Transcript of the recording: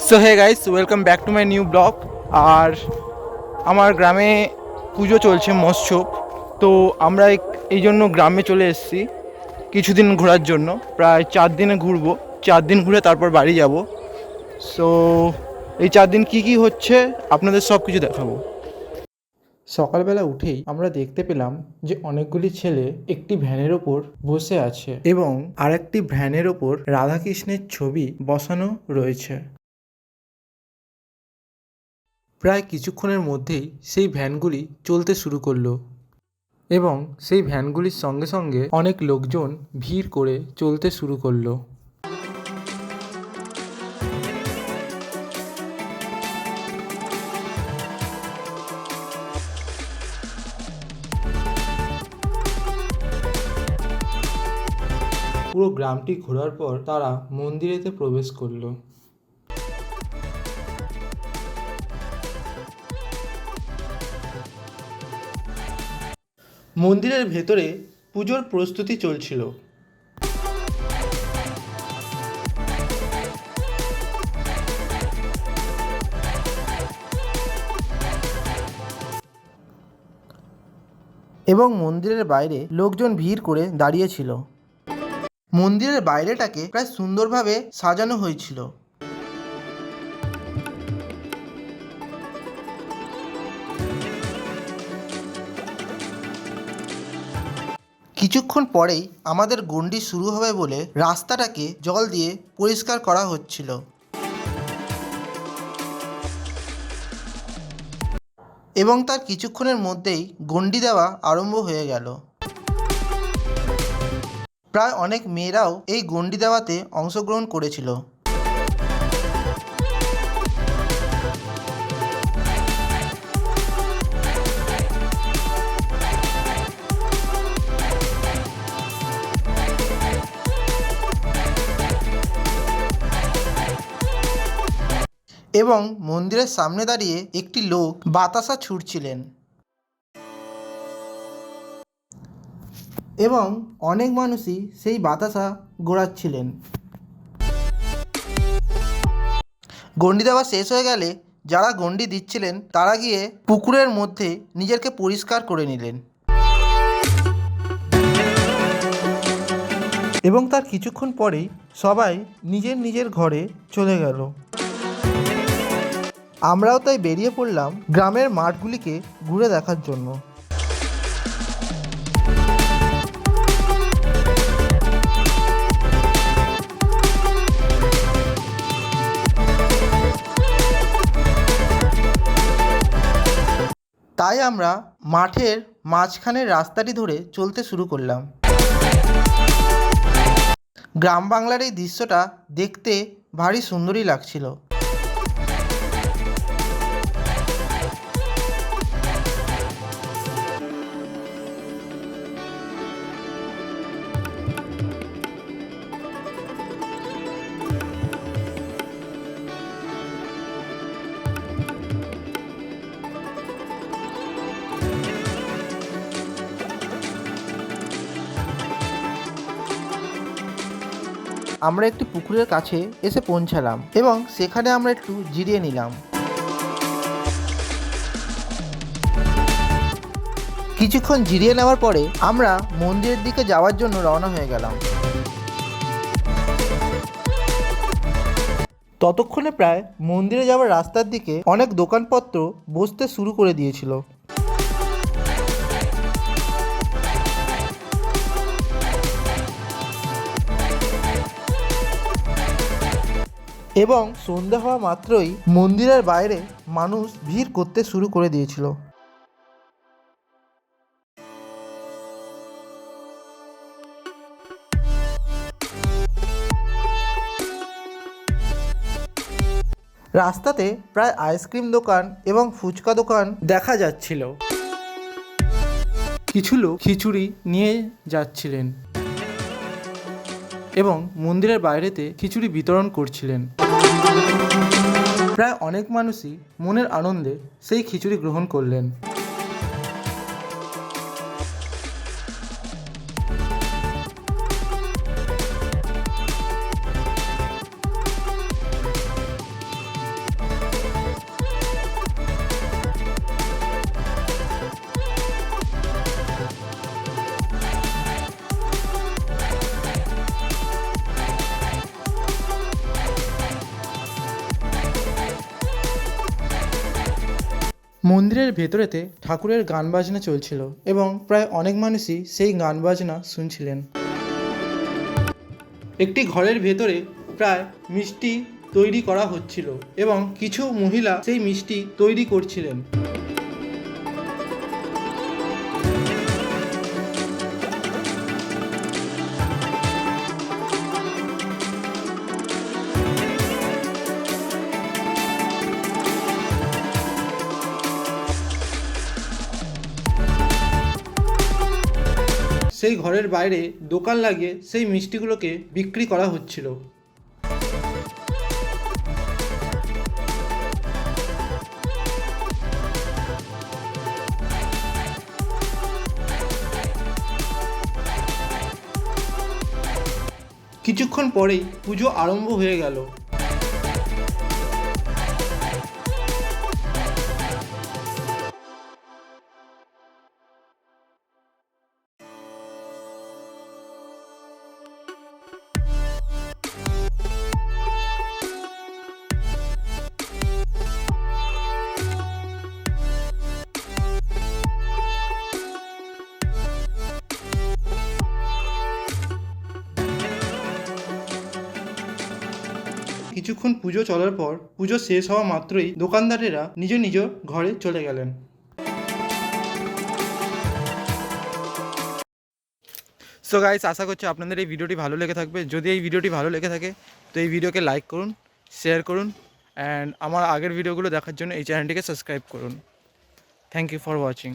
So hey guys, welcome back to my new blog. আর আমার গ্রামে পুজো চলছে, মৎস্যব। তো আমরা এই জন্য গ্রামে চলে এসেছি কিছুদিন ঘোরার জন্য। প্রায় 4 দিনে ঘুরবো, 4 দিন ঘুরে তারপর বাড়ি যাব। সো এই 4 দিন কী হচ্ছে আপনাদের সব কিছু দেখাবো। সকালবেলা উঠেই আমরা দেখতে পেলাম যে অনেকগুলি ছেলে একটি ভ্যানের ওপর বসে আছে এবং আরেকটি ভ্যানের ওপর রাধাকৃষ্ণের ছবি বসানো রয়েছে। প্রায় কিছুক্ষণের মধ্যেই সেই ভ্যানগুলি চলতে শুরু করলো এবং সেই ভ্যানগুলির সঙ্গে সঙ্গে অনেক লোকজন ভিড় করে চলতে শুরু করলো। পুরো গ্রামটি ঘোরার পর তারা মন্দিরেতে প্রবেশ করলো। মন্দিরের ভেতরে পুজোর প্রস্তুতি চলছিল। এবং মন্দিরের বাইরে লোকজন ভিড় করে দাঁড়িয়েছিল। মন্দিরের বাইরেটাকে প্রায় সুন্দরভাবে সাজানো হয়েছিল। কিছুক্ষণ পরেই আমাদের গণ্ডি শুরু হবে বলে রাস্তাটাকে জল দিয়ে পরিষ্কার করা হচ্ছিল এবং তার কিছুক্ষণের মধ্যেই গণ্ডি দেওয়া আরম্ভ হয়ে গেল। প্রায় অনেক মেয়েরাও এই গণ্ডি দেওয়াতে অংশগ্রহণ করেছিল। এবং মন্দিরের সামনে দাঁড়িয়ে একটি লোক বাতাসা ছুঁড়ছিলেন এবং অনেক মানুষই সেই বাতাসা গোড়াচ্ছিলেন। গণ্ডি দেওয়া শেষ হয়ে গেলে যারা গণ্ডি দিচ্ছিলেন তারা গিয়ে পুকুরের মধ্যে নিজেকে পরিষ্কার করে নিলেন এবং তার কিছুক্ষণ পরেই সবাই নিজের নিজের ঘরে চলে গেল। আমরাও তাই বেরিয়ে পড়লাম গ্রামের মাঠগুলিকে ঘুরে দেখার জন্য। তাই আমরা মাঠের মাঝখানের রাস্তাটি ধরে চলতে শুরু করলাম। গ্রাম বাংলার এই দৃশ্যটা দেখতে ভারী সুন্দরই লাগছিল। আমরা একটি পুকুরের কাছে এসে পৌঁছালাম এবং সেখানে আমরা একটু জিরিয়ে নিলাম। কিছুক্ষণ জিরিয়ে নেওয়ার পরে আমরা মন্দিরের দিকে যাওয়ার জন্য রওনা হয়ে গেলাম। ততক্ষণে প্রায় মন্দিরে যাওয়ার রাস্তার দিকে অনেক দোকানপত্র বসতে শুরু করে দিয়েছিল এবং সন্ধ্যা হওয়া মাত্রই মন্দিরের বাইরে মানুষ ভিড় করতে শুরু করে দিয়েছিল। রাস্তাতে প্রায় আইসক্রিম দোকান এবং ফুচকা দোকান দেখা যাচ্ছিল। কিছু লোক খিচুড়ি নিয়ে যাচ্ছিলেন এবং মন্দিরের বাইরেতে খিচুড়ি বিতরণ করছিলেন। প্রায় অনেক মানুষই মনের আনন্দে সেই খিচুড়ি গ্রহণ করলেন। মন্দিরের ভেতরেতে ঠাকুরের গান বাজনা চলছিল এবং প্রায় অনেক মানুষই সেই গান বাজনা শুনছিলেন। একটি ঘরের ভেতরে প্রায় মিষ্টি তৈরি করা হচ্ছিল এবং কিছু মহিলা সেই মিষ্টি তৈরি করছিলেন। সেই ঘরের বাইরে দোকান লাগিয়ে সেই মিষ্টিগুলোকে বিক্রি করা হচ্ছিল। কিছুক্ষণ পরেই পুজো আরম্ভ হয়ে গেল। কিছুক্ষণ পুজো চলার পর পুজো শেষ হওয়া মাত্রই দোকানদারেরা নিজ নিজ ঘরে চলে গেলেন। সো গাইস, আশা করছি আপনাদের এই ভিডিওটি ভালো লেগে থাকবে। যদি এই ভিডিওটি ভালো লেগে থাকে তো এই ভিডিওকে লাইক করুন, শেয়ার করুন অ্যান্ড আমার আগের ভিডিওগুলো দেখার জন্য এই চ্যানেলটিকে সাবস্ক্রাইব করুন। Thank you for watching.